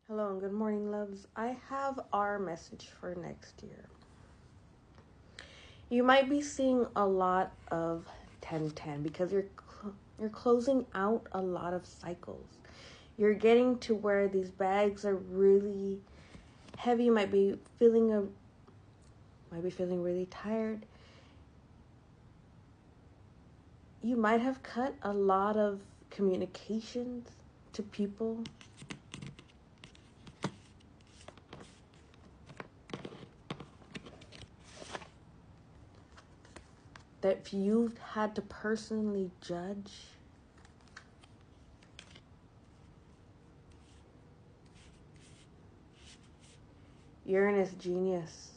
Hello and good morning, loves. I have our message for next year. You might be seeing a lot of 1010 because you're closing out a lot of cycles. You're getting to where these bags are really heavy. You might be feeling really tired. You might have cut a lot of communications to people. That you've had to personally judge. Uranus genius.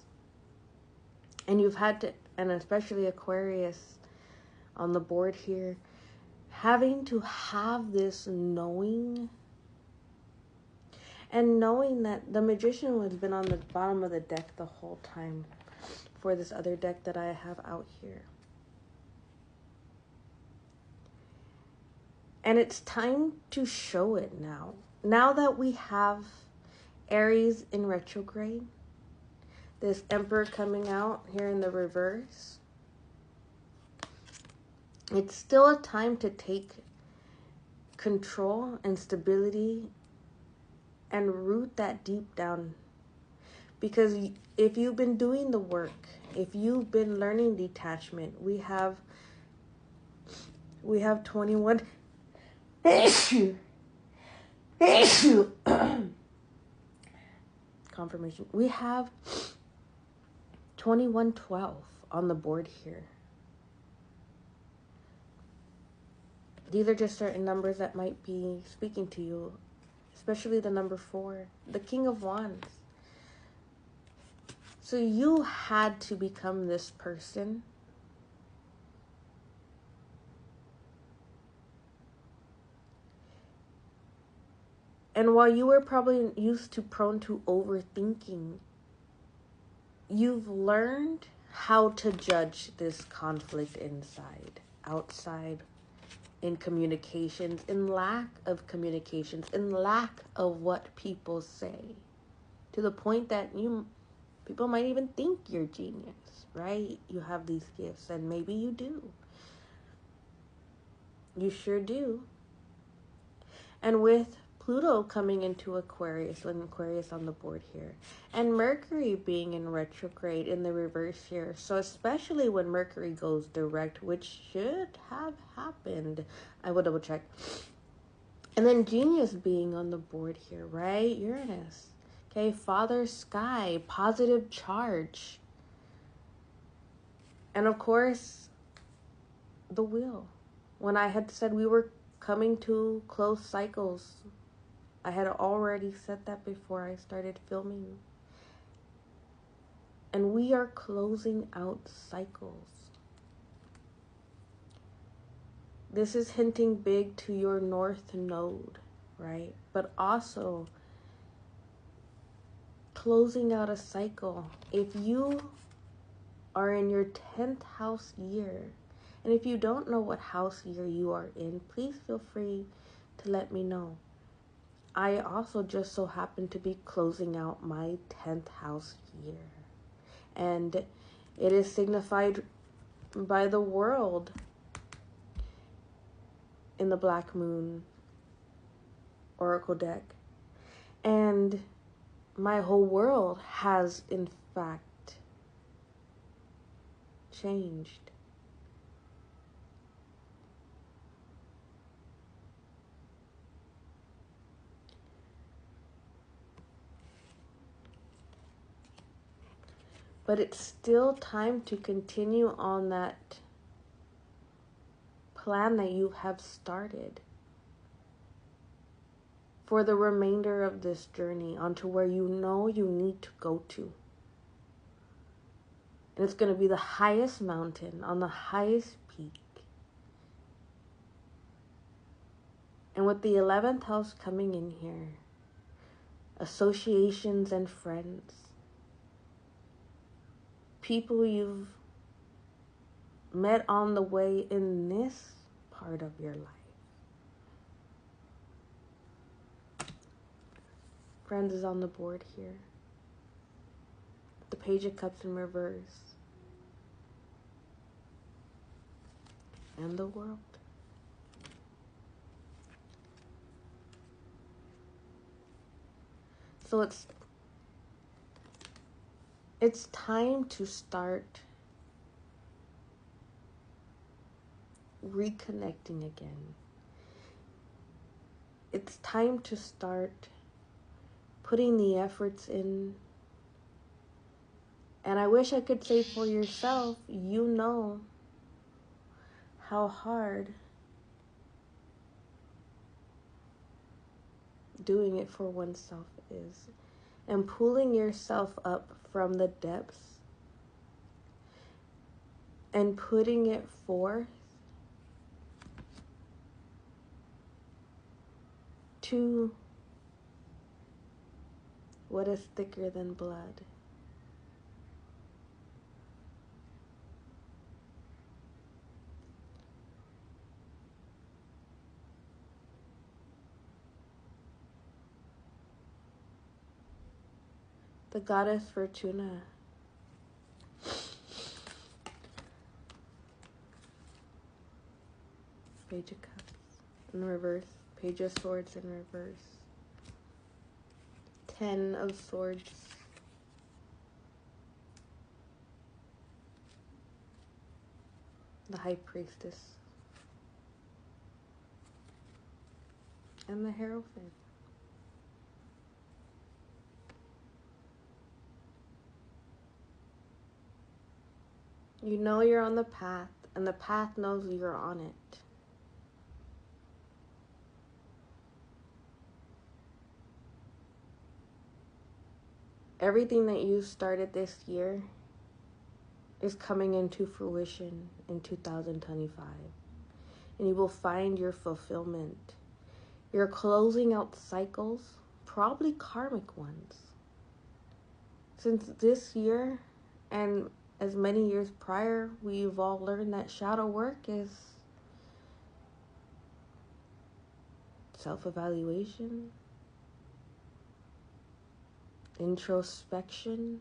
And you've had to, and especially Aquarius on the board here, having to have this knowing. And knowing that the Magician has been on the bottom of the deck the whole time for this other deck that I have out here. And it's time to show it now. Now that we have Aries in retrograde, this Emperor coming out here in the reverse, it's still a time to take control and stability and root that deep down. Because if you've been doing the work, if you've been learning detachment, we have 21 confirmation. We have 2112 on the board here. These are just certain numbers that might be speaking to you, especially the number 4, the King of Wands. So you had to become this person. And while you were probably prone to overthinking, you've learned how to judge this conflict inside, outside, in communications, in lack of communications, in lack of what people say. To the point that people might even think you're genius, right? You have these gifts, and maybe you do. You sure do. And with Pluto coming into Aquarius, when Aquarius on the board here, and Mercury being in retrograde in the reverse here. So especially when Mercury goes direct, which should have happened. I will double check. And then Genius being on the board here, right? Uranus. Okay, Father Sky, positive charge. And of course, the Wheel. When I had said we were coming to close cycles, I had already said that before I started filming. And we are closing out cycles. This is hinting big to your North Node, right? But also closing out a cycle. If you are in your 10th house year, and if you don't know what house year you are in, please feel free to let me know. I also just so happen to be closing out my 10th house year. And it is signified by the world in the Black Moon Oracle deck. And my whole world has, in fact, changed. But it's still time to continue on that plan that you have started for the remainder of this journey onto where you know you need to go to. And it's going to be the highest mountain on the highest peak. And with the 11th house coming in here, associations and friends, people you've met on the way in this part of your life. Friends is on the board here. The Page of Cups in reverse. And the World. So it's time to start reconnecting again. It's time to start putting the efforts in. And I wish I could say for yourself, you know how hard doing it for oneself is. And pulling yourself up from the depths and putting it forth to what is thicker than blood. The goddess Fortuna. Page of Cups in reverse. Page of Swords in reverse. 10 of Swords. The High Priestess. And the Hierophant. You know you're on the path, and the path knows you're on it. Everything that you started this year is coming into fruition in 2025. And you will find your fulfillment. You're closing out cycles, probably karmic ones. Since this year, and as many years prior, we've all learned that shadow work is self-evaluation, introspection,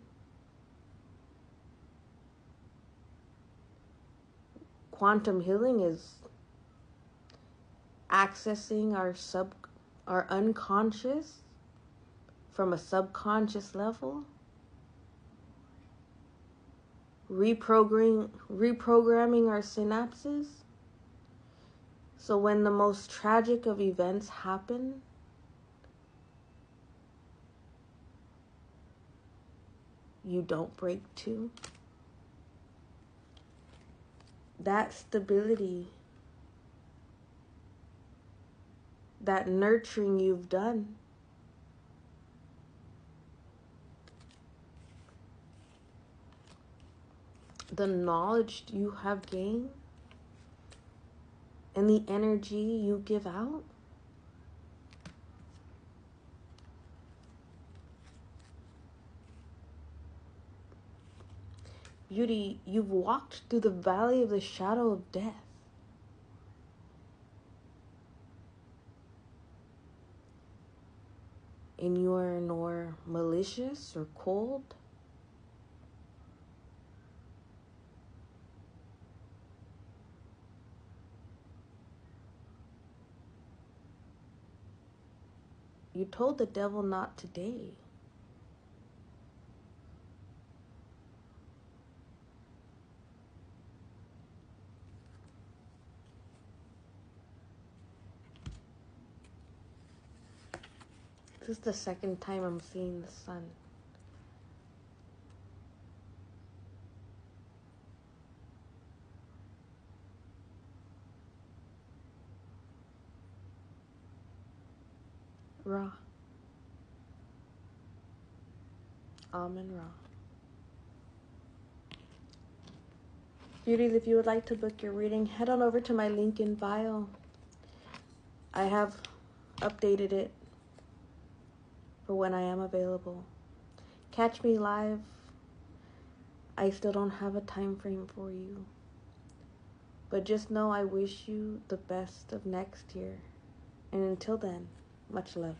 quantum healing is accessing our unconscious from a subconscious level, reprogramming our synapses. So when the most tragic of events happen, you don't break too. That stability, that nurturing you've done, the knowledge you have gained, and the energy you give out, beauty, you've walked through the valley of the shadow of death. And you are nor malicious or cold. You told the devil not today. This is the second time I'm seeing the sun. Ra. Amen Ra. Beauties, if you would like to book your reading, head on over to my link in bio. I have updated it for when I am available. Catch me live. I still don't have a time frame for you. But just know I wish you the best of next year. And until then, much love.